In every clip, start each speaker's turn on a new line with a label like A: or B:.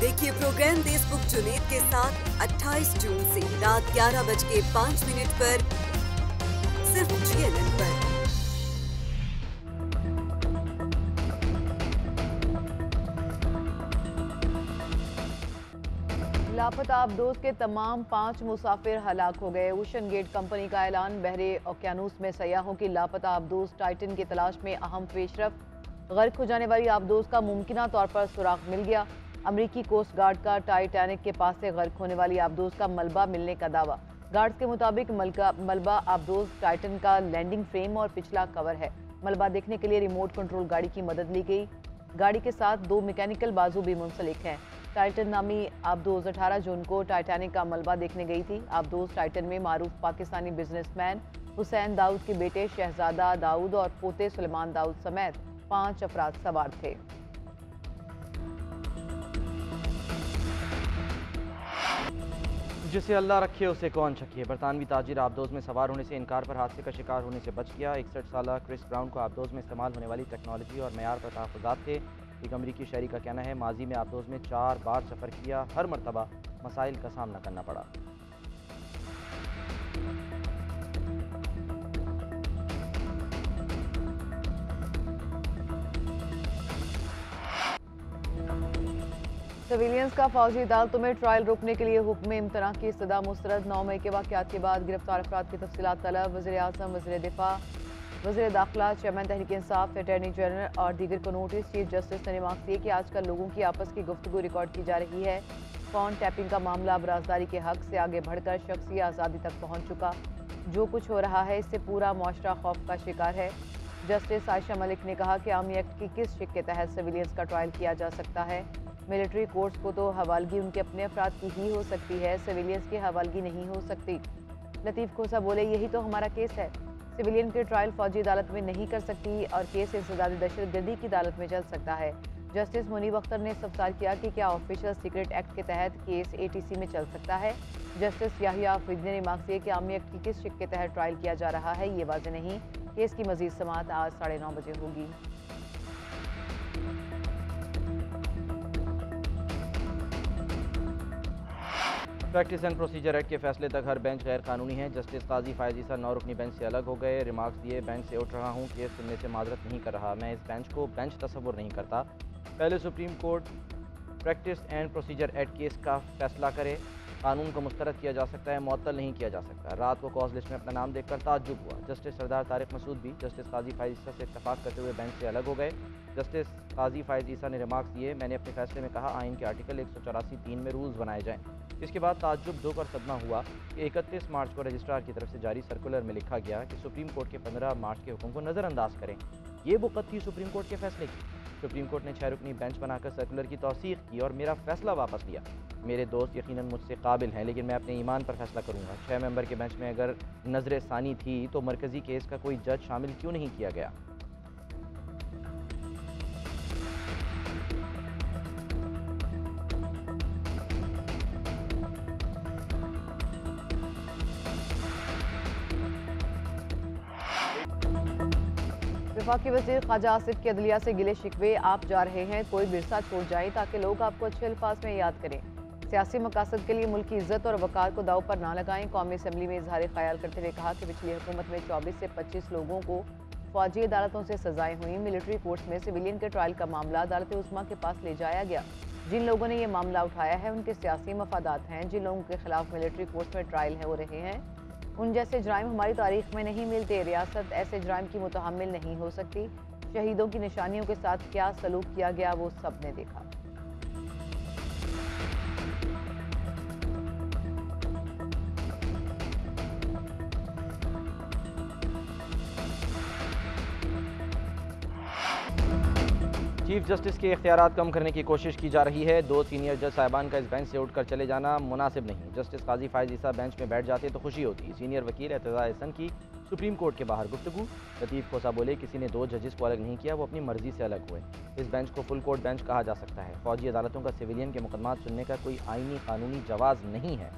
A: देखिए प्रोग्राम देशमुख जुनेद के साथ 28 जून से रात 11:05 पर सिर्फ GNN पर।
B: लापता आबदोज के तमाम 5 मुसाफिर हलाक हो गए। ओशन गेट कंपनी का ऐलान। बहरे ओकियानूस में सयाहों की लापता आबदोज टाइटन की तलाश में अहम पेशरफ। गर्क हो जाने वाली आबदोज का मुमकिना तौर पर सुराग मिल गया। अमरीकी कोस्ट गार्ड का टाइटैनिक के पास से गर्क होने वाली आबदोज का मलबा मिलने का दावा। गार्ड्स के मुताबिक मलबा आबदोज टाइटन का लैंडिंग फ्रेम और पिछला कवर है। मलबा देखने के लिए रिमोट कंट्रोल गाड़ी की मदद ली गई। गाड़ी के साथ 2 मैकेनिकल बाजू भी मुंसलिक हैं। टाइटन नामी आबदोज 18 जून को टाइटैनिक का मलबा देखने गई थी। आबदोज टाइटन में मारूफ पाकिस्तानी बिजनेसमैन हुसैन दाऊद के बेटे शहजादा दाऊद और पोते सुलेमान दाऊद समेत 5 अफराद सवार थे।
C: जिसे अल्लाह रखे उसे कौन छके। बरतानवी ताजिर आबदोज में सवार होने से इनकार पर हादसे का शिकार होने से बच गया। 61 साल क्रिस ब्राउन को आबदोज में इस्तेमाल होने वाली टेक्नोलॉजी और मयार पर तहफ़्फ़ुज़ात थे। एक अमरीकी शहरी का कहना है माजी में आबदोज में 4 बार सफ़र किया, हर मरतबा मसाइल का सामना करना पड़ा।
B: सिविलियंस का फौजी अदालतों में ट्रायल रोकने के लिए हुक्म इम्तना की इस्तदा मुस्तरद। 9 मई के वाक़यात के बाद गिरफ्तार अफराद की तफसीलात तलब। वज़ीर आज़म, वज़ीर दिफा, वज़ीर दाखिला, chairman Tehreek Insaf, attorney general और दीगर को नोटिस। चीफ जस्टिस ने रिमार्क दिए कि आजकल लोगों की आपस की गुफ्तगू रिकॉर्ड की जा रही है। फ़ोन टैपिंग का मामला अब राजदारी के हक से आगे बढ़कर शख्सी आज़ादी तक पहुँच चुका। जो कुछ हो रहा है इससे पूरा मुआशरा खौफ का शिकार है। जस्टिस आयशा मलिक ने कहा कि आर्मी एक्ट की किस शिक के तहत सिविलियंस का ट्रायल किया जा सकता है। मिलिट्री कोर्ट्स को तो हवालगी उनके अपने अफराद की ही हो सकती है, सिविलियंस की हवालगी नहीं हो सकती। लतीफ़ खोसा बोले यही तो हमारा केस है। सिविलियन के ट्रायल फौजी अदालत में नहीं कर सकती और केस इंसदादी दहशतगर्दी की अदालत में चल सकता है। जस्टिस मुनीब अख्तर ने सवाल किया कि क्या ऑफिशियल सीक्रेट एक्ट के तहत केस ATC में चल सकता है। जस्टिस याहिया अफरीदी ने रिमार्क दिए कि आर्मी एक्ट की किस शिक के तहत ट्रायल किया जा रहा है ये वाज़ेह नहीं। केस की मज़ीद समाअत आज 9:30 बजे होगी।
C: प्रैक्टिस एंड प्रोसीजर एक्ट के फैसले तक हर बेंच गैर कानूनी है। जस्टिस काजी फायज ईसा 9 रुकनी बेंच से अलग हो गए। रिमार्क्स दिए बेंच से उठ रहा हूँ, केस सुनने से माजरत नहीं कर रहा। मैं इस बेंच को बेंच तस्वुर नहीं करता। पहले supreme court practice and procedure act case का फैसला करे। कानून को मुस्तरद किया जा सकता है, मुअत्तल नहीं किया जा सकता। रात को कॉज लिस्ट में अपना नाम देखकर ताज्जुब हुआ। जस्टिस सरदार तारिक मसूद भी जस्टिस काजी फायज ईसा से इत्तफाक करते हुए बेंच से अलग हो गए। जस्टिस काजी फायज ईसा ने रिमार्क्स दिए मैंने अपने फैसले में कहा आइन के आर्टिकल 184(3) में रूल्स बनाए जाएँ। इसके बाद ताज्जुब, दुख और सदमा हुआ कि 31 मार्च को रजिस्ट्रार की तरफ से जारी सर्कुलर में लिखा गया कि सुप्रीम कोर्ट के 15 मार्च के हुक्म को नज़रअंदाज करें। ये बुक़्त थी सुप्रीम कोर्ट के फैसले की। सुप्रीम कोर्ट ने 6 रुकनी बेंच बनाकर सर्कुलर की तौसीक़ की और मेरा फैसला वापस लिया। मेरे दोस्त यकीनन मुझसे काबिल हैं, लेकिन मैं अपने ईमान पर फैसला करूँगा। 6 मेंबर के बेंच में अगर नजर सानी थी तो मरकज़ी केस का कोई जज शामिल क्यों नहीं किया गया।
B: वफाकी वज़ीर ख्वाजा आसिफ की अदलिया से गिले शिकवे आप जा रहे हैं, कोई विरसा छोड़ जाए ताकि लोग आपको अच्छे अल्फाज में याद करें। सियासी मकासद के लिए मुल्क की इज्जत और वक़ार को दाव पर ना लगाएं। कौमी असम्बली में इजहार ख्याल करते हुए कहा कि पिछली हुकूमत में 24 से 25 लोगों को फौजी अदालतों से सजाएं हुई। मिलिट्री कोर्ट्स में सिविलियन के ट्रायल का मामला अदालत उस्मा के पास ले जाया गया। जिन लोगों ने यह मामला उठाया है उनके सियासी मफादात हैं। जिन लोगों के खिलाफ मिलिट्री कोर्ट्स में ट्रायल हो रहे हैं उन जैसे जराइम हमारी तारीख में नहीं मिलते। रियासत ऐसे जराइम की मुतहम्मिल नहीं हो सकती। शहीदों की निशानियों के साथ क्या सलूक किया गया वो सब ने देखा।
C: चीफ जस्टिस के इख्तियारात कम करने की कोशिश की जा रही है। 2 सीनियर जज साहिबान का इस बेंच से उठकर चले जाना मुनासिब नहीं। जस्टिस काजी फायज ईसा बेंच में बैठ जाते तो खुशी होती। सीनियर वकील एतज़ा एहसन की सुप्रीम कोर्ट के बाहर गुफ्तगू। लतीफ़ खोसा बोले किसी ने 2 जजेस को अलग नहीं किया, वो अपनी मर्जी से अलग हुए। इस बेंच को फुल कोर्ट बेंच कहा जा सकता है। फौजी अदालतों का सिविलियन के मुकदमात सुनने का कोई आईनी कानूनी जवाज़ नहीं है।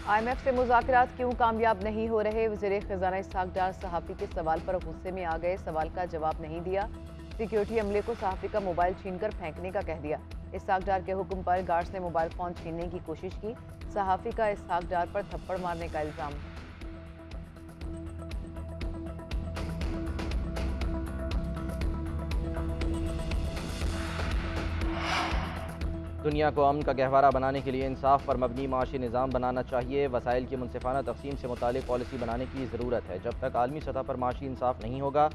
B: IMF से मुज़ाकरात क्यों कामयाब नहीं हो रहे? वज़ीर ख़ज़ाना इसहाक़ डार सहाफ़ी के सवाल पर गुस्से में आ गए, सवाल का जवाब नहीं दिया। सिक्योरिटी अमले को सहाफ़ी का मोबाइल छीनकर फेंकने का कह दिया। इसहाक़ डार के हुक्म पर गार्ड्स ने मोबाइल फ़ोन छीनने की कोशिश की। सहाफ़ी का इसहाक़ डार पर थप्पड़ मारने का इल्ज़ाम।
C: दुनिया को अमन का गहवारा बनाने के लिए इंसाफ पर मबनी माशी निज़ाम बनाना चाहिए। वसाइल की मुनसिफाना तकसीम से मुतालिक पॉलिसी बनाने की ज़रूरत है। जब तक आलमी सतह पर माशी इंसाफ नहीं होगा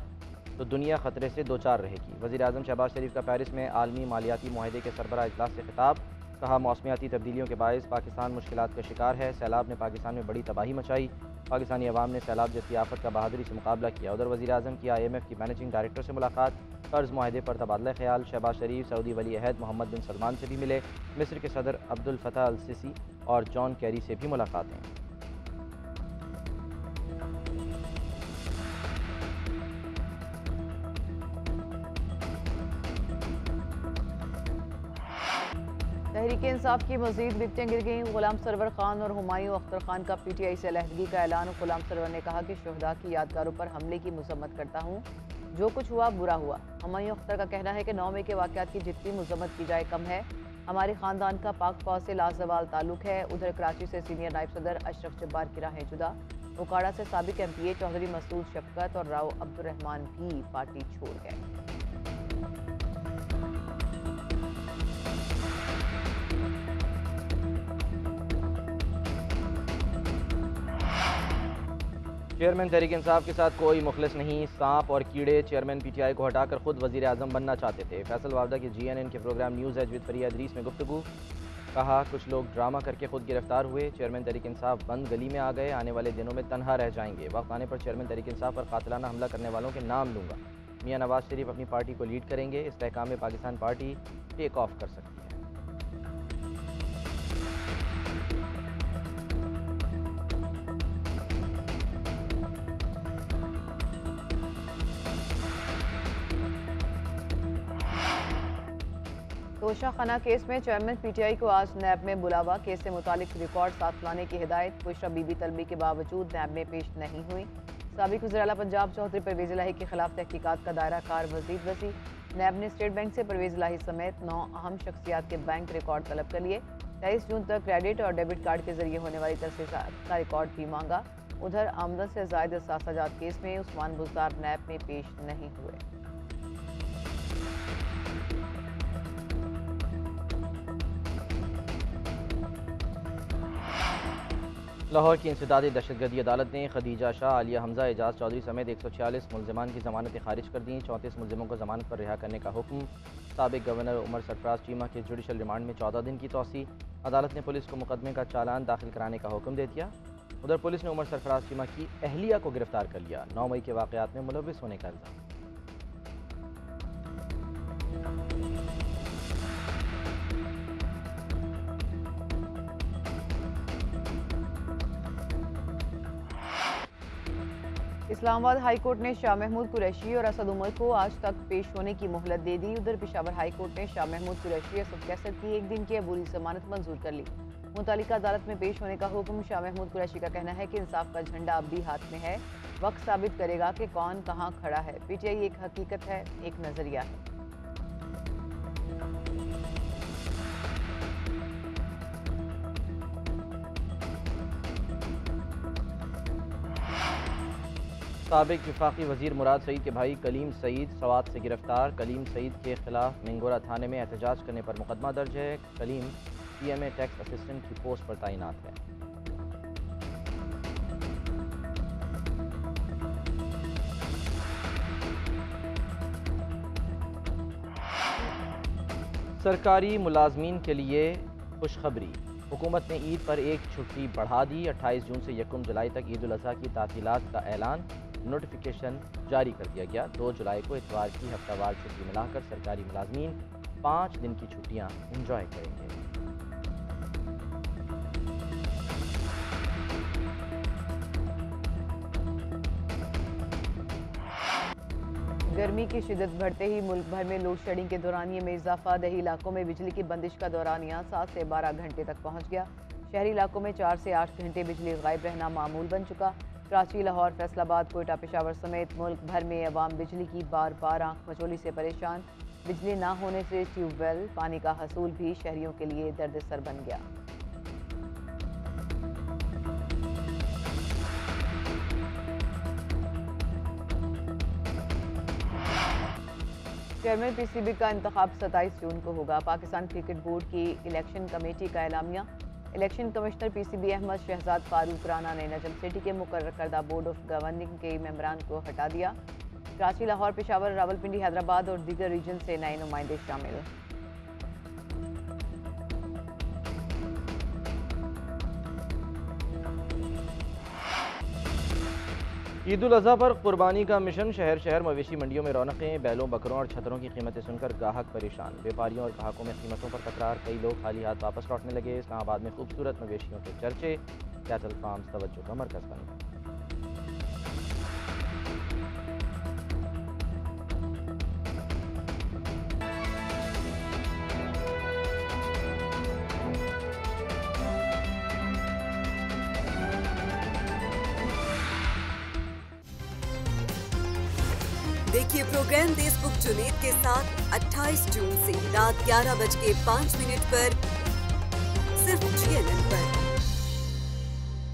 C: तो दुनिया ख़तरे से दो चार रहेगी। वज़ीर आज़म शहबाज शरीफ का पेरिस में आलमी मालियाती मुआहदे के सरबराह इजलास से खिताब। कहा, मौसमियाती तब्दीलियों के बायस पाकिस्तान मुश्किलात का शिकार है। सैलाब ने पाकिस्तान में बड़ी तबाही मचाई। पाकिस्तानी अवाम ने सैलाब जैसी आफत का बहादुरी से मुकाबला किया। उधर वज़ीर आज़म की IMF की मैनेजिंग डायरेक्टर से मुलाकात। कर्ज मुआहदे पर तबादला ख्याल। शहबाज शरीफ सऊदी वली अहद मोहम्मद बिन सलमान से भी मिले। मिस्र के सदर अब्दुल फतह अल सिसी और जॉन कैरी से भी मुलाकातें।
B: तहरीक इंसाफ की मजीद विकटें गिर गईं। गुलाम सरवर खान और हुमायूं अख्तर खान का PTI से अलहदगी का ऐलान। गुलाम सरवर ने कहा कि शहदा की यादगारों पर हमले की मजम्मत करता हूँ, जो कुछ हुआ बुरा हुआ। हुमायूं अख्तर का कहना है कि 9 मई के वाक़यात की जितनी मजम्मत की जाए कम है। हमारे ख़ानदान का पाक फौज से लाजवाल ताल्लुक है। उधर कराची से सीनियर नायब सदर अशरफ जब्बार की राहें जुदा। उकाड़ा से साबिक MPA चौधरी मसूद शफकत और राव अब्दुर्रहमान भी पार्टी छोड़ गए।
C: चेयरमैन तहरीक इंसाफ के साथ कोई मुखलिस नहीं, सांप और कीड़े। चेयरमैन PTI को हटाकर खुद वज़ीर आज़म बनना चाहते थे। फैसल वावदा की GNN के प्रोग्राम न्यूज़ एज विद फरिया इदरीस में गुफ्तगू। कहा, कुछ लोग ड्रामा करके खुद गिरफ्तार हुए। चेयरमैन तहरीक इंसाफ बंद गली में आ गए। आने वाले दिनों में तनहा रह जाएंगे। वक्त आने पर चेयरमैन तहरीक इंसाफ पर कातिलाना हमला करने वालों के नाम लूँगा। मियाँ नवाज शरीफ अपनी पार्टी को लीड करेंगे। इस्तेहकाम में पाकिस्तान पार्टी टेक ऑफ कर सकती है।
B: तोशा खाना केस में चेयरमैन PTI को आज नैब में बुलावा। केस से मुतालिक रिकॉर्ड साथ लाने की हिदायत। बुशरा बीबी तलबी के बावजूद नैब में पेश नहीं हुई। साबिक वज़ीर आला पंजाब चौधरी परवेज़ इलाही के खिलाफ तहकीकात का दायरा कार मज़ीद वसी। नैब ने स्टेट बैंक से परवेज़ इलाही समेत 9 अहम शख्सियात के बैंक रिकॉर्ड तलब कर लिए। 23 जून तक क्रेडिट और डेबिट कार्ड के जरिए होने वाली तस्दीक़ात का रिकॉर्ड भी मांगा। उधर आमदन से ज़ायद असासाजात केस में उस्मान बुज़दार नैब में पेश नहीं हुए।
C: लाहौर की इंसदादी दहशतगर्दी अदालत ने खदीजा शाह, आलिया हमजा, एजाज चौधरी समेत 146 मुलजमान की जमानतें खारिज कर दी। 34 मुलजमों को जमानत पर रिहा करने का हुक्म। साबिक गवर्नर उमर सरफराज चीमा के जुडिशल रिमांड में 14 दिन की तौसी। अदालत ने पुलिस को मुकदमे का चालान दाखिल कराने का हुक्म दे दिया। उधर पुलिस ने उमर सरफराज चीमा की अहलिया को गिरफ्तार कर लिया। 9 मई के वाक़यात में मुलव्विस होने का इल्ज़ाम।
B: इस्लामाबाद हाई कोर्ट ने शाह महमूद कुरैशी और असद उमर को आज तक पेश होने की मोहलत दे दी। उधर पेशावर हाई कोर्ट ने शाह महमूद कुरैशी असद कैसर की 1 दिन की अबूरी जमानत मंजूर कर ली। मुतालिका अदालत में पेश होने का हुक्म। शाह महमूद कुरैशी का कहना है कि इंसाफ का झंडा अब भी हाथ में है। वक्त साबित करेगा कि कौन कहाँ खड़ा है। PTI एक हकीकत है, एक नजरिया है।
C: साबिक वफाकी वजीर मुराद सईद के भाई कलीम सईद सवात से गिरफ्तार। कलीम सईद के खिलाफ मिंगोरा थाने में एहतजाज करने पर मुकदमा दर्ज है। कलीम CMA टैक्स असिस्टेंट की पोस्ट पर तैनात है। सरकारी मुलाजमीन के लिए खुशखबरी। हुकूमत ने ईद पर एक छुट्टी बढ़ा दी। 28 जून से 1 जुलाई तक ईद उल अज़हा की तातीलात का ऐलान, नोटिफिकेशन जारी कर दिया गया। 2 जुलाई को इतवार की हफ्तावार छुट्टी मिलाकर सरकारी मुलाजमीन 5 दिन की छुट्टियां एंजॉय करेंगे।
B: गर्मी की शिद्दत बढ़ते ही मुल्क भर में लोड शेडिंग के दौरानिये में इजाफा। दही इलाकों में बिजली की बंदिश का दौरानिया 7 से 12 घंटे तक पहुंच गया। शहरी इलाकों में 4 से 8 घंटे बिजली गायब रहना मामूल बन चुका। कराची, लाहौर, फैसलाबाद, कोयटा, पेशावर समेत मुल्क भर में अवाम बिजली की बार बार आंख मचोली से परेशान। बिजली ना होने से ट्यूबवेल पानी का हसूल भी शहरियों के लिए दर्द सर बन गया। चेयरमैन पीसीबी का इंतखाब 27 जून को होगा। पाकिस्तान क्रिकेट बोर्ड की इलेक्शन कमेटी का एलामिया। Election commissioner PCB Ahmad Shahzad Farooq Rana ने नजम सिटी के मुकर्रर करदा बोर्ड ऑफ गवर्निंग के मेंबरान को हटा दिया। कराची, लाहौर, पेशावर, रावलपिंडी, हैदराबाद और दीगर रीजन से नए नुमाइंदे शामिल।
C: ईद उल अज़हा पर कुर्बानी का मिशन। शहर शहर मवेशी मंडियों में रौनकें। बैलों, बकरों और छतरों की कीमतें सुनकर ग्राहक परेशान। व्यापारियों और ग्राहकों में कीमतों पर तकरार। कई लोग खाली हाथ वापस लौटने लगे। इस्लामाबाद में खूबसूरत मवेशियों के चर्चे। कैटल फार्म्स तवज्जो का मरकज बन गए।
A: देखिए प्रोग्राम देशबुक जुनेद के साथ 28 जून से रात 11:05 पर सिर्फ GNN पर।